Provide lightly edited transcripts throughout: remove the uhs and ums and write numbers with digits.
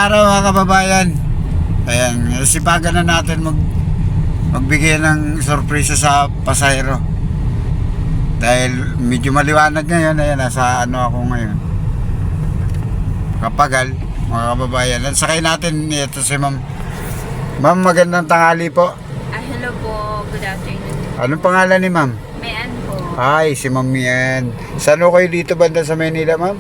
araw mga kababayan. Ayan, sipagan na natin magbigay ng sorpresa sa pasahero. Dahil medyo maliwanag ngayon. Ayan, nasa ako ngayon. Kapagal, mga kababayan. At sakay natin ito si ma'am. Ma'am, magandang tanghali po. Hello po, good afternoon. Anong pangalan ni ma'am? Mayan po. Ay, si ma'am Mian. Saan ho kayo dito banda sa Manila, ma'am?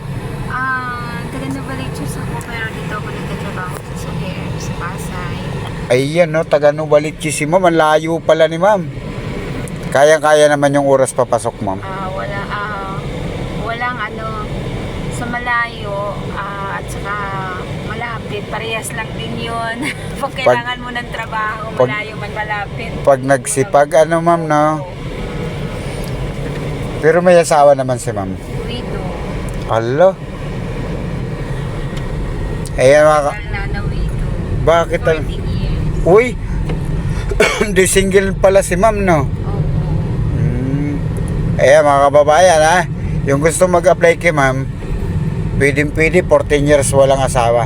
Taga Novaliches ako, pero dito ako nagtatrabaho sa Soler, sa Pasay. Ayan, no, taga Novaliches si ma'am. Ang layo pala ni ma'am. Kayang-kaya naman yung oras papasok, ma'am. Walang sa malayo, at saka malapit. Parehas lang din yun. Pag kailangan mo ng trabaho, malayo man malapit. Pag nagsipag, ma'am, no? Pero may asawa naman si ma'am. Widow. Alo? Ayan, Nana widow. bakit? 14 years. Uy! Hindi single pala si ma'am, no? Opo. Ayan, mga kababayan, ha? Yung gusto mag-apply kay ma'am, pwede 14 years walang asawa.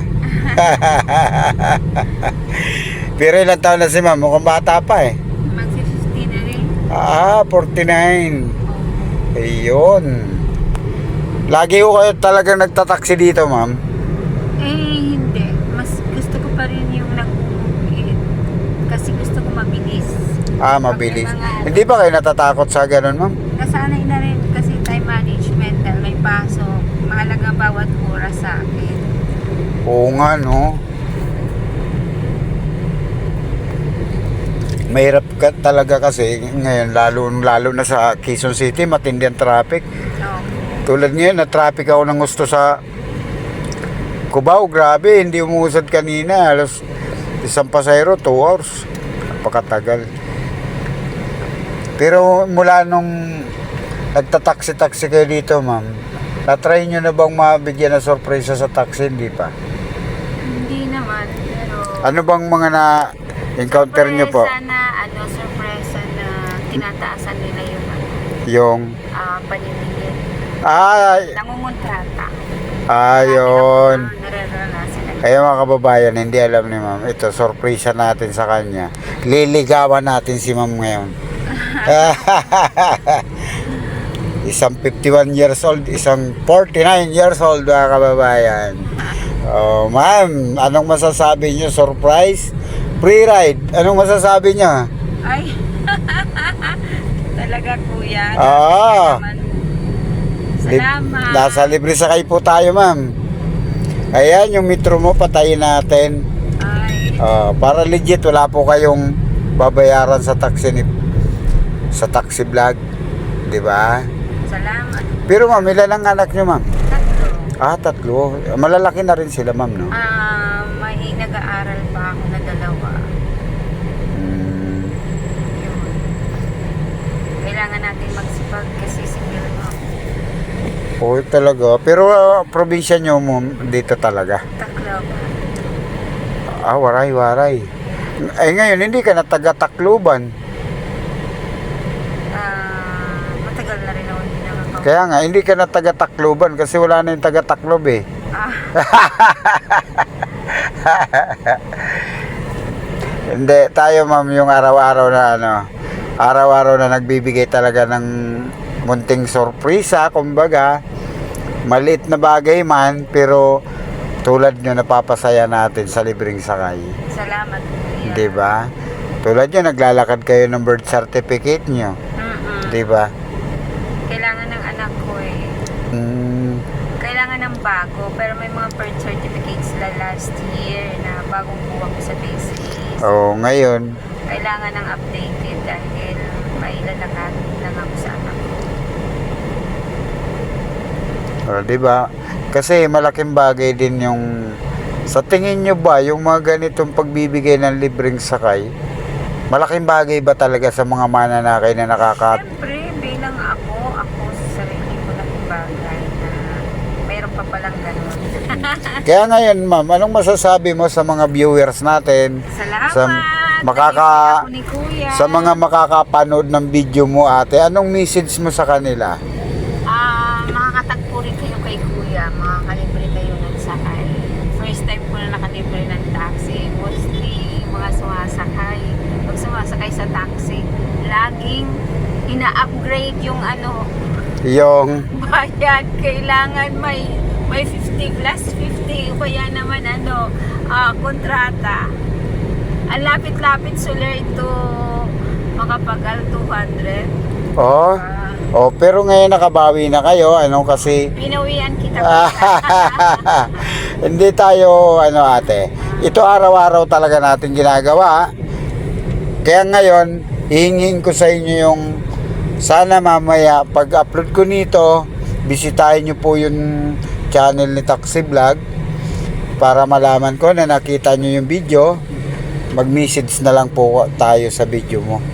Pero ilang taon na si ma'am? Mukhang bata pa eh. Mag-60 na rin. 49. Ayun. Lagi ko kayo talagang nagtataksi dito, ma'am? Hindi. Mas gusto ko pa rin yung kasi gusto ko mabilis. Mabilis. Hindi ba kayo natatakot sa ganun, ma'am? Nasanay na rin kasi time management dahil may pasok. Mahalaga bawat oras sa akin. Oo nga, no? Mahirap ka talaga kasi ngayon, lalo na sa Quezon City, matindi ang traffic. Tulad ngayon, na-traffic ako ng gusto sa Cubao. Grabe, hindi umuusad kanina. Alas isang pasahero, 2 hours. Napakatagal. Pero mula nung nagtataksi-taksi kayo dito, ma'am, na-try nyo na bang mabigyan ng sorpresa sa taxi? Hindi pa? Hindi naman, pero Ano bang mga na-encounter nyo po? sorpresa na tinataasan nila Yung paniningil. Nangungontrata. Yun. Nararanasan na. Kaya mga kababayan, hindi alam ni ma'am. Ito, sorpresa natin sa kanya. Liligawan natin si ma'am ngayon. Isang 51 years old, isang 49 years old, mga kababayan. Ma'am, anong masasabi nyo? Surprise? Free ride? Anong masasabi nyo? Ay, talaga kuya. Salamat. Nasa libre sakay po tayo, ma'am. Ayan, yung metro mo, patayin natin. Ay, Para legit, wala po kayong babayaran sa taxi vlog. Di ba? salamat. Pero ma'am, ilan ang anak nyo, ma'am? Tatlo. 3. Malalaki na rin sila, ma'am, no? May nag-aaral pa ako na 2. Yun. Kailangan natin magsipag kasi single ako. Oo, talaga. Pero probinsya nyo, ma'am, dito talaga. Tacloban. Waray. Ngayon, hindi ka na taga-Tacloban. Matagal na rin ako hindi nakakaw. Kaya nga, hindi ka na taga-Tacloban kasi wala na yung taga-Taclob eh. Hindi, tayo ma'am yung araw-araw na nagbibigay talaga ng munting sorpresa, kumbaga, maliit na bagay man, pero tulad nyo napapasaya natin sa libreng sakay. Salamat kuya. Di ba? Tulad nyo, naglalakad kayo ng birth certificate nyo. Di ba? Kailangan ng anak ko eh. Kailangan ng bago, pero may mga birth certificates na last year na bagong kuha ko sa thesis. Ngayon. Kailangan ng updated dahil may lalakad lang ako sa anak ko. Di ba? Kasi malaking bagay din yung sa tingin nyo ba yung mga ganitong pagbibigay ng libreng sakay, malaking bagay ba talaga sa mga mananakay na Siyempre, bilang ako sa sarili ko laking bagay na mayroon pa palang ganun. Kaya ngayon, ma'am, anong masasabi mo sa mga viewers natin? Salamat! Sa Ni kuya. sa mga makakapanood ng video mo, ate, anong message mo sa kanila? Makakatagpo rin kayo kay kuya, makakalibre kayo ng sakay. First time ko na nakalibre ma-upgrade yung ano, Yung, bayan. Kailangan may 50 plus 50 o kaya naman ano, kontrata. Ang lapit-lapit solar ito makapagal 200. oh, oh, pero ngayon nakabawi na kayo, ano kasi, Pinawian kita. hindi tayo, ano ate, ito araw-araw talaga natin ginagawa. Kaya ngayon, hihingin ko sa inyo yung, sana mamaya, pag-upload ko nito, bisitahin nyo po yung channel ni Taxi Vlog para malaman ko na nakita nyo yung video. Mag-message na lang po tayo sa video mo.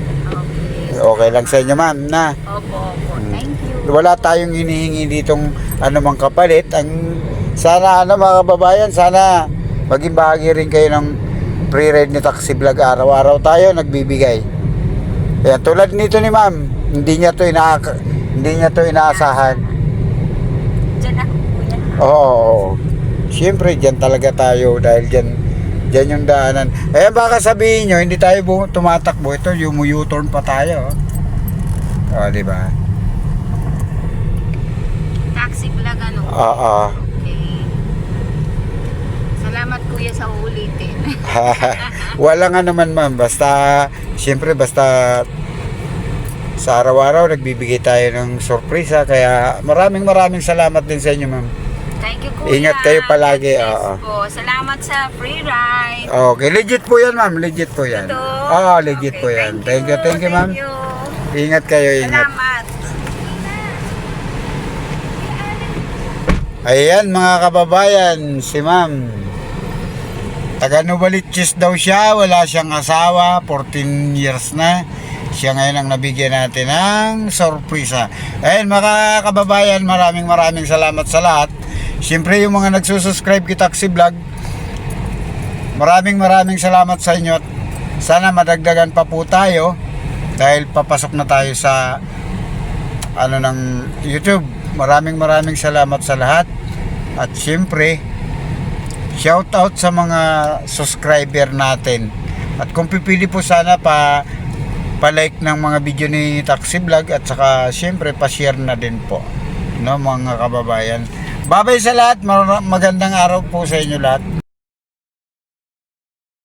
Okay. Okay lang sa inyo, ma'am, na? Opo. Thank you. Wala tayong hinihingi ditong anumang kapalit. Ang sana mga kababayan, sana maging bahagi rin kayo ng pre-ride ni Taxi Vlog. Araw-araw tayo nagbibigay. Ayan, tulad nito ni ma'am, hindi niya to inaasahan. Diyan ako, kuya. Oo. Siyempre diyan talaga tayo dahil diyan yung daanan. Eh baka sabihin nyo, hindi tayo tumatakbo. Ito, yung U-turn pa tayo. Oh, di ba? Taxi Vlog ano? Oo. Okay. Salamat kuya sa uulitin. Wala nga naman ma'am, basta sa araw-araw nagbibigay tayo ng sorpresa, kaya maraming salamat din sa inyo ma'am. Thank you kuya. Ingat kayo palagi. God bless Oo. po. Salamat sa free ride. Okay, legit po yan ma'am, legit po yan. Ito? Oo, legit Okay, po yan. Thank you ma'am. Thank you. Ingat kayo, ingat. Salamat. Ayan mga kababayan, si ma'am. Taga Novaliches daw siya, wala siyang asawa, 14 years na. Siya ngayon ang nabigyan natin ng sorpresa. Ayan mga kababayan, maraming salamat sa lahat. Siyempre yung mga nagsusubscribe kay Taxi Vlog, maraming salamat sa inyo. At sana madagdagan pa po tayo dahil papasok na tayo sa ng YouTube. Maraming salamat sa lahat. At siyempre, shout out sa mga subscriber natin. At kung pipili po sana pa-like ng mga video ni Taxi Vlog at saka siyempre pa-share na din po, no mga kababayan. Babay sa lahat, magandang araw po sa inyo lahat.